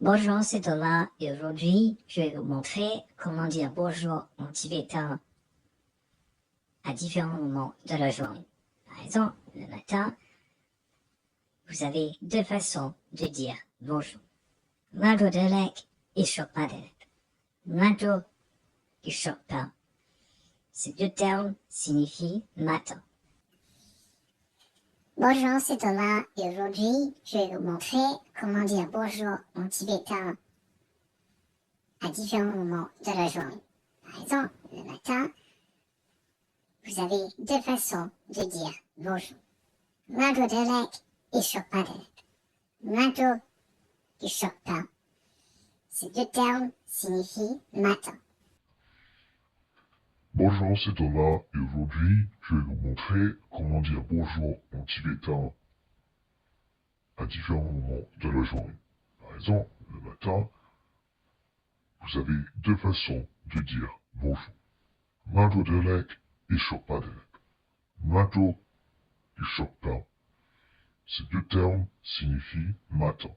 Bonjour, c'est Thomas et aujourd'hui, je vais vous montrer comment dire bonjour en tibétain à différents moments de la journée. Par exemple, le matin, vous avez deux façons de dire bonjour. Majo delek et chopadelek. Majo et chopin. Ces deux termes signifient matin. Bonjour, c'est Thomas et aujourd'hui, je vais vous montrer comment dire bonjour en tibétain à différents moments de la journée. Par exemple, le matin, vous avez deux façons de dire bonjour. Majo delek et chopadelek. Majo et chopin. Ces deux termes signifient matin. Bonjour, c'est Thomas et aujourd'hui, je vais vous montrer comment dire bonjour en tibétain à différents moments de la journée. Par exemple, le matin, vous avez deux façons de dire bonjour. Majo delek et chopadelek. Majo et chopin. Ces deux termes signifient matin.